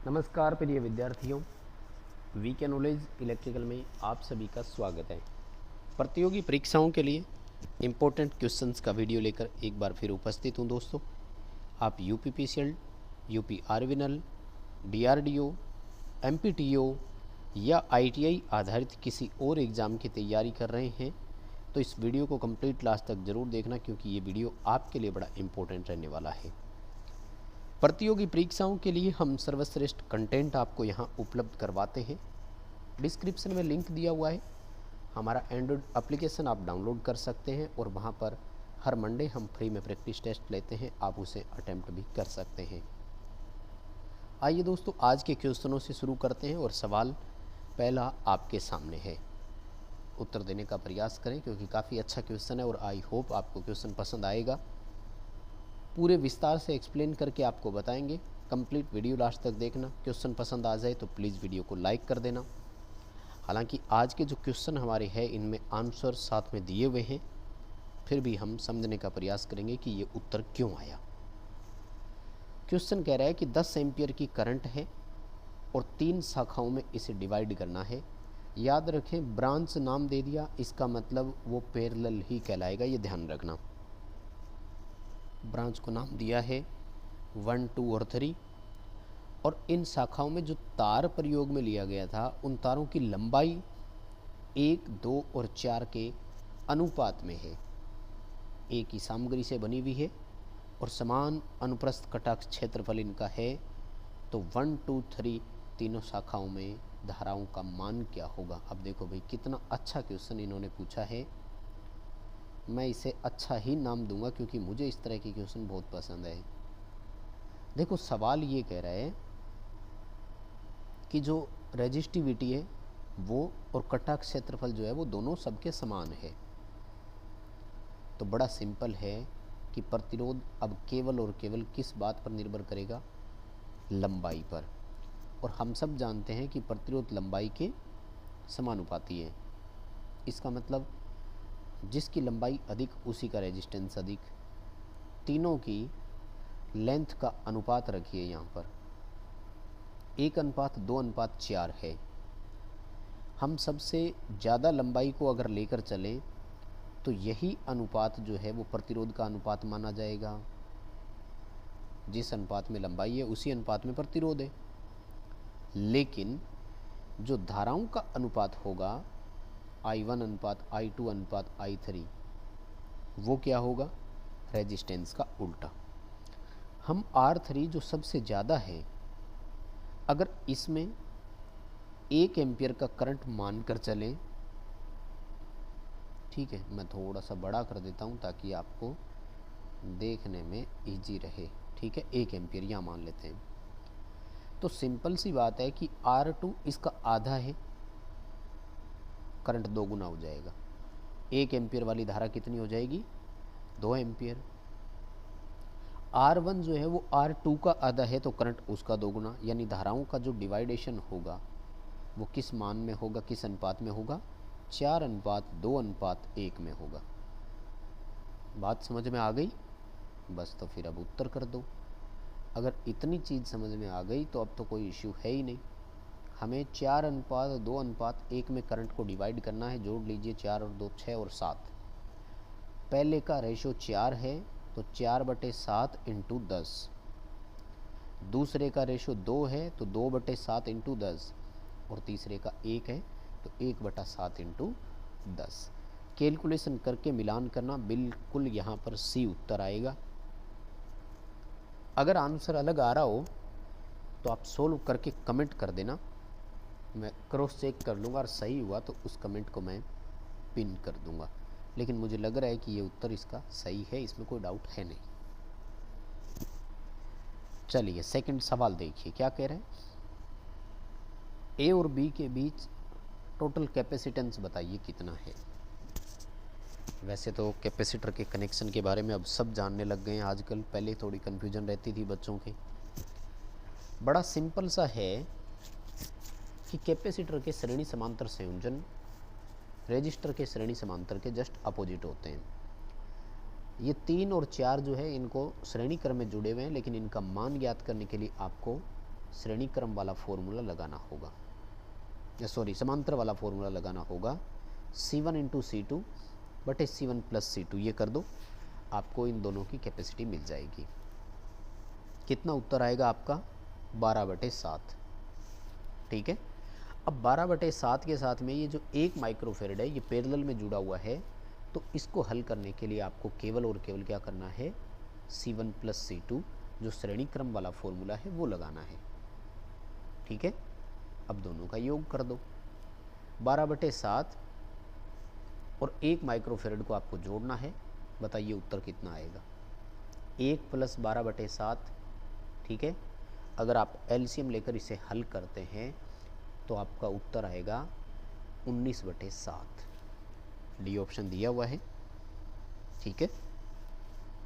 नमस्कार प्रिय विद्यार्थियों, वीके नॉलेज इलेक्ट्रिकल में आप सभी का स्वागत है। प्रतियोगी परीक्षाओं के लिए इम्पोर्टेंट क्वेश्चंस का वीडियो लेकर एक बार फिर उपस्थित हूं दोस्तों। आप यूपीपीसीएल, यूपी आरविनल, डीआरडीओ, एमपीटीओ या आईटीआई आधारित किसी और एग्ज़ाम की तैयारी कर रहे हैं तो इस वीडियो को कंप्लीट लास्ट तक ज़रूर देखना, क्योंकि ये वीडियो आपके लिए बड़ा इम्पोर्टेंट रहने वाला है। प्रतियोगी परीक्षाओं के लिए हम सर्वश्रेष्ठ कंटेंट आपको यहाँ उपलब्ध करवाते हैं। डिस्क्रिप्शन में लिंक दिया हुआ है, हमारा एंड्रॉयड एप्लीकेशन आप डाउनलोड कर सकते हैं और वहाँ पर हर मंडे हम फ्री में प्रैक्टिस टेस्ट लेते हैं, आप उसे अटेम्प्ट भी कर सकते हैं। आइए दोस्तों, आज के क्वेश्चनों से शुरू करते हैं और सवाल पहला आपके सामने है। उत्तर देने का प्रयास करें क्योंकि काफ़ी अच्छा क्वेश्चन है और आई होप आपको क्वेश्चन पसंद आएगा। पूरे विस्तार से एक्सप्लेन करके आपको बताएंगे। कंप्लीट वीडियो लास्ट तक देखना। क्वेश्चन पसंद आ जाए तो प्लीज़ वीडियो को लाइक कर देना। हालांकि आज के जो क्वेश्चन हमारे हैं इनमें आंसर साथ में दिए हुए हैं, फिर भी हम समझने का प्रयास करेंगे कि ये उत्तर क्यों आया। क्वेश्चन कह रहा है कि 10 एम्पियर की करंट है और 3 शाखाओं में इसे डिवाइड करना है। याद रखें, ब्रांच नाम दे दिया, इसका मतलब वो पैरेलल ही कहलाएगा, ये ध्यान रखना। ब्रांच को नाम दिया है 1, 2 और 3 और इन शाखाओं में जो तार प्रयोग में लिया गया था उन तारों की लंबाई 1, 2 और 4 के अनुपात में है। एक ही सामग्री से बनी हुई है और समान अनुप्रस्थ कटाक्ष क्षेत्रफल इनका है। तो 1, 2, 3 तीनों शाखाओं में धाराओं का मान क्या होगा। अब देखो भाई, कितना अच्छा क्वेश्चन इन्होंने पूछा है। मैं इसे अच्छा ही नाम दूंगा क्योंकि मुझे इस तरह के क्वेश्चन बहुत पसंद है। देखो, सवाल ये कह रहा है कि जो रेजिस्टिविटी है वो और कटाक्ष क्षेत्रफल जो है वो दोनों सबके समान है। तो बड़ा सिंपल है कि प्रतिरोध अब केवल और केवल किस बात पर निर्भर करेगा, लंबाई पर। और हम सब जानते हैं कि प्रतिरोध लंबाई के समानुपाती है। इसका मतलब जिसकी लंबाई अधिक उसी का रेजिस्टेंस अधिक। तीनों की लेंथ का अनुपात रखिए यहाँ पर 1:2:4 है। हम सबसे ज़्यादा लंबाई को अगर लेकर चलें तो यही अनुपात जो है वो प्रतिरोध का अनुपात माना जाएगा। जिस अनुपात में लंबाई है उसी अनुपात में प्रतिरोध है। लेकिन जो धाराओं का अनुपात होगा I1:I2:I3, वो क्या होगा, रेजिस्टेंस का उल्टा। हम R3 जो सबसे ज़्यादा है, अगर इसमें 1 एम्पियर का करंट मानकर चलें, ठीक है, मैं थोड़ा सा बड़ा कर देता हूँ ताकि आपको देखने में इजी रहे। ठीक है, 1 एम्पियर यहाँ मान लेते हैं। तो सिंपल सी बात है कि R2 इसका आधा है, करंट 2 गुना हो जाएगा। 1 एम्पियर वाली धारा कितनी हो जाएगी, 2 एम्पियर। R1 जो है वो R2 का आधा है तो करंट उसका 2 गुना, यानी धाराओं का जो डिवाइडेशन होगा वो किस मान में होगा, किस अनुपात में होगा, 4:2:1 में होगा। बात समझ में आ गई? बस तो फिर अब उत्तर कर दो। अगर इतनी चीज़ समझ में आ गई तो अब तो कोई इश्यू है ही नहीं। हमें 4:2:1 में करंट को डिवाइड करना है। जोड़ लीजिए, 4 और 2 6 और 7। पहले का रेशो 4 है तो 4/7 इंटू 10। दूसरे का रेशो 2 है तो 2/7 इंटू 10 और तीसरे का 1 है तो 1/7 इंटू 10। कैलकुलेशन करके मिलान करना, बिल्कुल यहाँ पर सी उत्तर आएगा। अगर आंसर अलग आ रहा हो तो आप सोल्व करके कमेंट कर देना, मैं क्रॉस चेक कर लूँगा और सही हुआ तो उस कमेंट को मैं पिन कर दूँगा। लेकिन मुझे लग रहा है कि ये उत्तर इसका सही है, इसमें कोई डाउट है नहीं। चलिए सेकंड सवाल देखिए क्या कह रहे हैं। ए और बी के बीच टोटल कैपेसिटेंस बताइए कितना है। वैसे तो कैपेसिटर के कनेक्शन के बारे में अब सब जानने लग गए हैं आजकल, पहले थोड़ी कन्फ्यूजन रहती थी बच्चों की। बड़ा सिंपल सा है कि कैपेसिटर के श्रेणी समांतर संयोजन रेजिस्टर के श्रेणी समांतर के जस्ट अपोजिट होते हैं। ये 3 और 4 जो है इनको श्रेणी क्रम में जुड़े हुए हैं, लेकिन इनका मान ज्ञात करने के लिए आपको श्रेणी क्रम वाला फॉर्मूला लगाना होगा, या सॉरी समांतर वाला फॉर्मूला लगाना होगा। C1 इंटू C2 बटे C1 प्लस C2 ये कर दो, आपको इन दोनों की कैपेसिटी मिल जाएगी। कितना उत्तर आएगा आपका? 12/7। ठीक है। अब 12/7 के साथ में ये जो 1 माइक्रोफेरेड है ये पैरेलल में जुड़ा हुआ है, तो इसको हल करने के लिए आपको केवल और केवल क्या करना है? C1 प्लस C2 जो श्रेणी क्रम वाला फॉर्मूला है वो लगाना है। ठीक है। अब दोनों का योग कर दो, 12/7 और 1 माइक्रोफेरेड को आपको जोड़ना है। बताइए उत्तर कितना आएगा? 1 प्लस 12/7। ठीक है। अगर आप एलसीएम लेकर इसे हल करते हैं तो आपका उत्तर आएगा 19/7। डी ऑप्शन दिया हुआ है। ठीक है।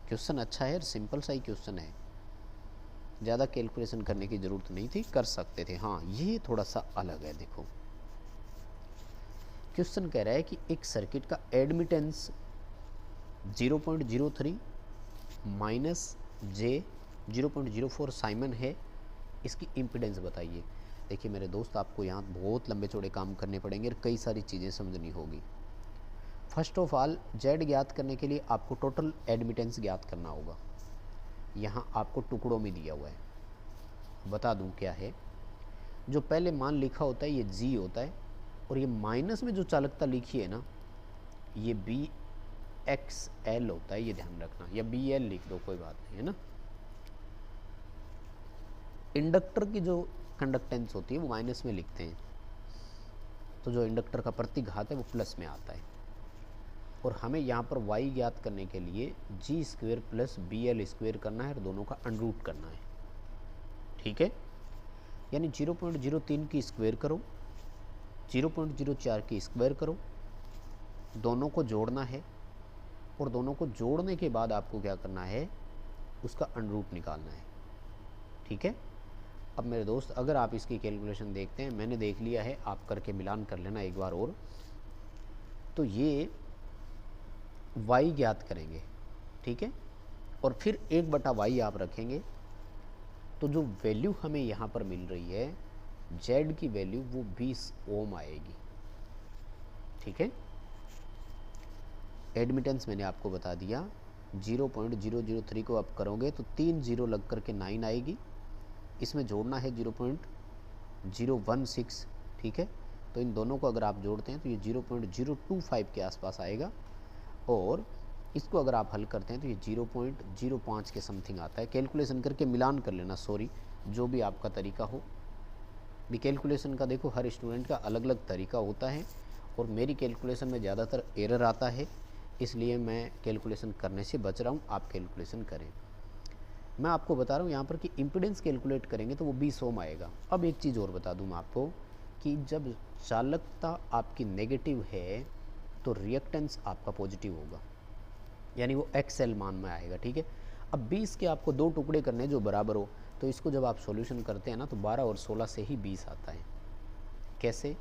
क्वेश्चन अच्छा है और सिंपल सा ही क्वेश्चन है, ज़्यादा कैलकुलेशन करने की ज़रूरत नहीं थी, कर सकते थे। हाँ, ये थोड़ा सा अलग है। देखो क्वेश्चन कह रहा है कि एक सर्किट का एडमिटेंस 0.03 माइनस जे 0.04 साइमन है, इसकी इम्पीडेंस बताइए। देखिए मेरे दोस्त, आपको यहाँ बहुत लंबे चौड़े काम करने पड़ेंगे और कई सारी चीज़ें समझनी होगी। फर्स्ट ऑफ ऑल जेड ज्ञात करने के लिए आपको टोटल एडमिटेंस ज्ञात करना होगा। यहाँ आपको टुकड़ों में दिया हुआ है, बता दूँ क्या है। जो पहले मान लिखा होता है ये जी होता है, और ये माइनस में जो चालकता लिखी है ना ये BXL होता है, ये ध्यान रखना, या BL लिख दो कोई बात नहीं है ना। इंडक्टर की जो कंडक्टेंस होती है वो माइनस में लिखते हैं, तो जो इंडक्टर का प्रतिघात है वो प्लस में आता है। और हमें यहाँ पर y ज्ञात करने के लिए G² प्लस BL² करना है और दोनों का अंडरूट करना है। ठीक है। यानी 0.03 की स्क्वायर करो, 0.04 की स्क्वायर करो, दोनों को जोड़ना है, और दोनों को जोड़ने के बाद आपको क्या करना है? उसका अंडरूट निकालना है। ठीक है। अब मेरे दोस्त, अगर आप इसकी कैलकुलेशन देखते हैं, मैंने देख लिया है, आप करके मिलान कर लेना एक बार और। तो ये y ज्ञात करेंगे। ठीक है। और फिर 1/y आप रखेंगे, तो जो वैल्यू हमें यहाँ पर मिल रही है z की वैल्यू वो 20 ओम आएगी। ठीक है। एडमिटेंस मैंने आपको बता दिया, 0.003 को आप करोगे तो 3 0 लग करके 9 आएगी। इसमें जोड़ना है 0.016। ठीक है। तो इन दोनों को अगर आप जोड़ते हैं तो ये 0.025 के आसपास आएगा, और इसको अगर आप हल करते हैं तो ये 0.05 के समथिंग आता है। कैलकुलेशन करके मिलान कर लेना, सॉरी, जो भी आपका तरीका हो। भी कैलकुलेशन का देखो हर स्टूडेंट का अलग अलग तरीका होता है, और मेरी कैलकुलेशन में ज़्यादातर एरर आता है, इसलिए मैं कैलकुलेशन करने से बच रहा हूँ। आप कैलकुलेशन करें। मैं आपको बता रहा हूँ यहाँ पर कि इम्पीडेंस कैलकुलेट करेंगे तो वो 20 ओम आएगा। अब एक चीज़ और बता दूँ मैं आपको कि जब चालकता आपकी नेगेटिव है तो रिएक्टेंस आपका पॉजिटिव होगा, यानी वो XL मान में आएगा। ठीक है। अब 20 के आपको 2 टुकड़े करने जो बराबर हो, तो इसको जब आप सॉल्यूशन करते हैं ना तो 12 और 16 से ही 20 आता है। कैसे?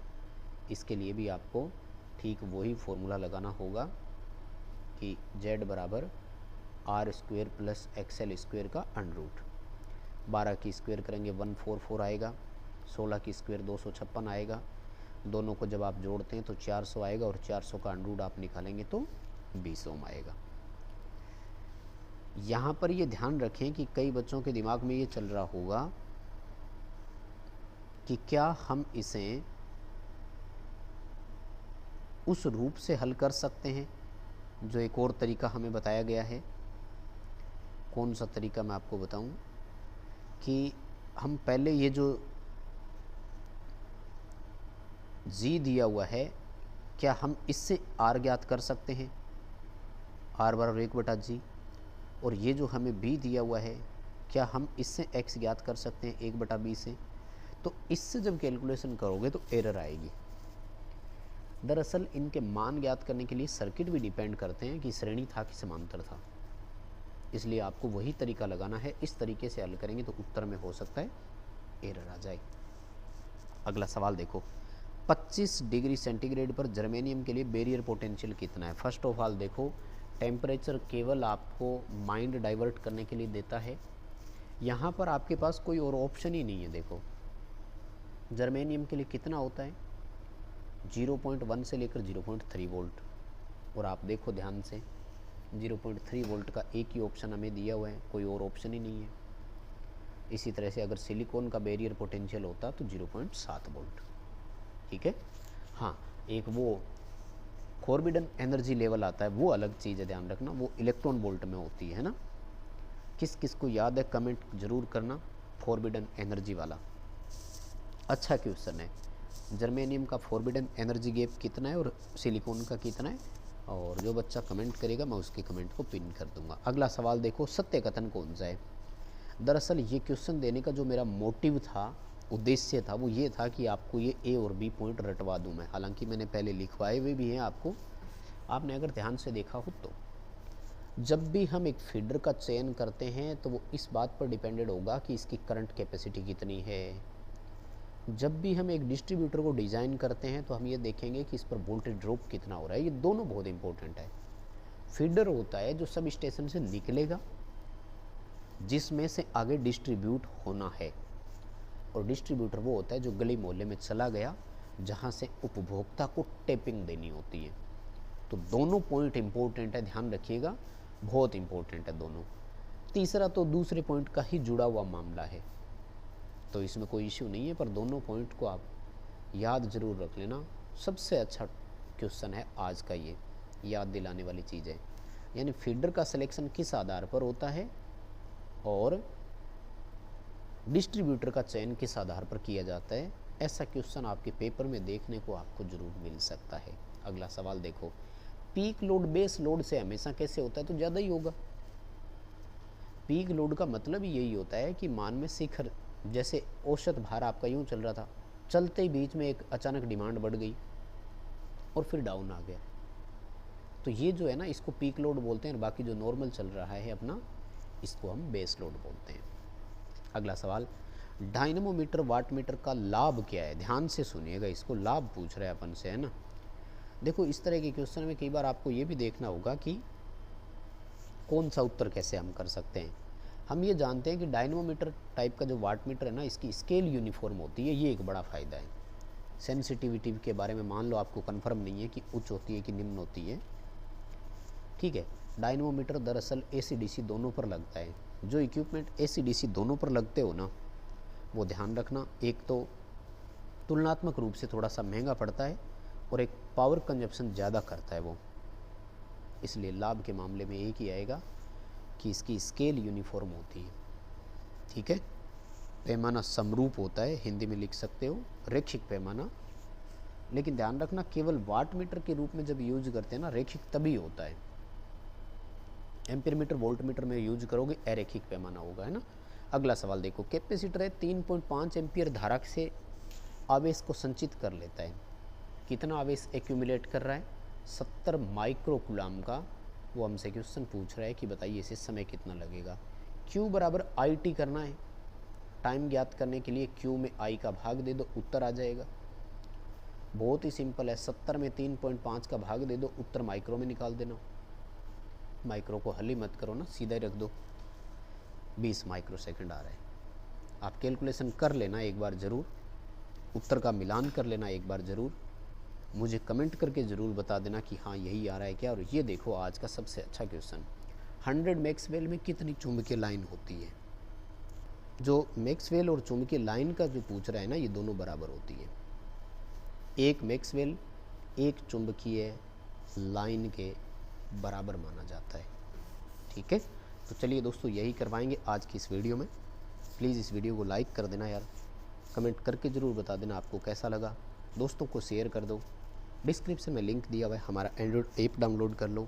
इसके लिए भी आपको ठीक वही फॉर्मूला लगाना होगा कि Z बराबर R² प्लस XL² का अंडरूट। 12 की स्क्वायर करेंगे 144 आएगा, 16 की स्क्वायर 256 आएगा। दोनों को जब आप जोड़ते हैं तो 400 आएगा, और 400 का अंडरूट आप निकालेंगे तो 20 ओम आएगा। यहाँ पर ये ध्यान रखें कि कई बच्चों के दिमाग में ये चल रहा होगा कि क्या हम इसे उस रूप से हल कर सकते हैं जो एक और तरीका हमें बताया गया है। कौन सा तरीका मैं आपको बताऊं कि हम पहले ये जो जी दिया हुआ है, क्या हम इससे आर ज्ञात कर सकते हैं? आर बराबर 1/G। और ये जो हमें बी दिया हुआ है, क्या हम इससे एक्स ज्ञात कर सकते हैं 1/B से? तो इससे जब कैलकुलेशन करोगे तो एरर आएगी। दरअसल इनके मान ज्ञात करने के लिए सर्किट भी डिपेंड करते हैं कि श्रेणी था कि समांतर था, इसलिए आपको वही तरीका लगाना है। इस तरीके से हल करेंगे तो उत्तर में हो सकता है एरर आ जाए। अगला सवाल देखो, 25 डिग्री सेंटीग्रेड पर जर्मेनियम के लिए बैरियर पोटेंशियल कितना है? फर्स्ट ऑफ ऑल देखो, टेम्परेचर केवल आपको माइंड डाइवर्ट करने के लिए देता है, यहाँ पर आपके पास कोई और ऑप्शन ही नहीं है। देखो जर्मेनियम के लिए कितना होता है, 0.1 से लेकर 0.3 वोल्ट। और आप देखो ध्यान से 0.3 वोल्ट का एक ही ऑप्शन हमें दिया हुआ है, कोई और ऑप्शन ही नहीं है। इसी तरह से अगर सिलिकॉन का बैरियर पोटेंशियल होता तो 0.7 वोल्ट। ठीक है। हाँ, एक वो फॉरबिडन एनर्जी लेवल आता है, वो अलग चीज़ है, ध्यान रखना, वो इलेक्ट्रॉन वोल्ट में होती है ना। किस किस को याद है कमेंट जरूर करना, फॉरबिडन एनर्जी वाला। अच्छा क्वेश्चन है। जर्मेनियम का फॉरबिडन एनर्जी गैप कितना है और सिलिकॉन का कितना है, और जो बच्चा कमेंट करेगा मैं उसके कमेंट को पिन कर दूंगा। अगला सवाल देखो, सत्य कथन कौन सा है। दरअसल ये क्वेश्चन देने का जो मेरा मोटिव था, उद्देश्य था, वो ये था कि आपको ये ए और बी पॉइंट रटवा दूं मैं। हालांकि मैंने पहले लिखवाए हुए भी हैं आपको, आपने अगर ध्यान से देखा हो तो। जब भी हम एक फीडर का चयन करते हैं तो वो इस बात पर डिपेंडेड होगा कि इसकी करंट कैपेसिटी कितनी है। जब भी हम एक डिस्ट्रीब्यूटर को डिज़ाइन करते हैं तो हम ये देखेंगे कि इस पर वोल्टेज ड्रॉप कितना हो रहा है। ये दोनों बहुत इंपॉर्टेंट है। फीडर होता है जो सब स्टेशन से निकलेगा, जिसमें से आगे डिस्ट्रीब्यूट होना है, और डिस्ट्रीब्यूटर वो होता है जो गली मोहल्ले में चला गया, जहाँ से उपभोक्ता को टैपिंग देनी होती है। तो दोनों पॉइंट इंपॉर्टेंट है, ध्यान रखिएगा, बहुत इंपॉर्टेंट है दोनों। तीसरा तो दूसरे पॉइंट का ही जुड़ा हुआ मामला है, तो इसमें कोई इश्यू नहीं है, पर दोनों पॉइंट को आप याद ज़रूर रख लेना। सबसे अच्छा क्वेश्चन है आज का, ये याद दिलाने वाली चीज़ है। यानी फीडर का सिलेक्शन किस आधार पर होता है और डिस्ट्रीब्यूटर का चयन किस आधार पर किया जाता है, ऐसा क्वेश्चन आपके पेपर में देखने को आपको ज़रूर मिल सकता है। अगला सवाल देखो, पीक लोड बेस लोड से हमेशा कैसे होता है, तो ज़्यादा ही होगा। पीक लोड का मतलब ही यही होता है कि मान में शिखर, जैसे औसत भार आपका यूँ चल रहा था, चलते ही बीच में एक अचानक डिमांड बढ़ गई और फिर डाउन आ गया, तो ये जो है ना, इसको पीक लोड बोलते हैं। बाकी जो नॉर्मल चल रहा है अपना, इसको हम बेस लोड बोलते हैं। अगला सवाल, डायनेमोमीटर वाटमीटर का लाभ क्या है। ध्यान से सुनिएगा, इसको लाभ पूछ रहे हैं अपन से, है ना। देखो इस तरह के क्वेश्चन में कई बार आपको ये भी देखना होगा कि कौन सा उत्तर कैसे हम कर सकते हैं। हम ये जानते हैं कि डायनेमोमीटर टाइप का जो वाटमीटर है ना, इसकी स्केल यूनिफॉर्म होती है, ये एक बड़ा फ़ायदा है। सेंसिटिविटी के बारे में मान लो आपको कंफर्म नहीं है कि उच्च होती है कि निम्न होती है, ठीक है। डायनेमोमीटर दरअसल AC DC दोनों पर लगता है। जो इक्विपमेंट AC DC दोनों पर लगते हो ना, वो ध्यान रखना, एक तो तुलनात्मक रूप से थोड़ा सा महंगा पड़ता है और एक पावर कंजप्शन ज़्यादा करता है वो। इसलिए लाभ के मामले में एक ही आएगा कि इसकी स्केल यूनिफॉर्म होती है, ठीक है। पैमाना समरूप होता है, हिंदी में लिख सकते हो रैखिक पैमाना। लेकिन ध्यान रखना, केवल वाट मीटर के रूप में जब यूज करते हैं ना, रैखिक तभी होता है। एम्पीयर मीटर वोल्ट मीटर में यूज करोगे अरैखिक पैमाना होगा, है ना। अगला सवाल देखो, कैपेसिटर है 3.5 एम्पीयर धारा से आवेश को संचित कर लेता है। कितना आवेश एक्यूमुलेट कर रहा है, 70 माइक्रो कूलम का। वो हमसे क्वेश्चन पूछ रहा है कि बताइए इसे समय कितना लगेगा। Q बराबर IT करना है, टाइम ज्ञात करने के लिए Q में I का भाग दे दो, उत्तर आ जाएगा। बहुत ही सिंपल है, 70 में 3.5 का भाग दे दो, उत्तर माइक्रो में निकाल देना। माइक्रो को हल ही मत करो ना, सीधा ही रख दो, 20 माइक्रो सेकंड आ रहा है। आप कैलकुलेशन कर लेना एक बार ज़रूर, उत्तर का मिलान कर लेना एक बार ज़रूर, मुझे कमेंट करके ज़रूर बता देना कि हाँ यही आ रहा है क्या। और ये देखो आज का सबसे अच्छा क्वेश्चन, 100 मैक्सवेल में कितनी चुंबकीय लाइन होती है। जो मैक्सवेल और चुंबकीय लाइन का जो पूछ रहा है ना, ये दोनों बराबर होती है। एक मैक्सवेल एक चुंबकीय लाइन के बराबर माना जाता है, ठीक है। तो चलिए दोस्तों, यही करवाएंगे आज की इस वीडियो में। प्लीज़ इस वीडियो को लाइक कर देना यार, कमेंट करके ज़रूर बता देना आपको कैसा लगा। दोस्तों को शेयर कर दो, डिस्क्रिप्शन में लिंक दिया हुआ है, हमारा एंड्रॉयड ऐप डाउनलोड कर लो।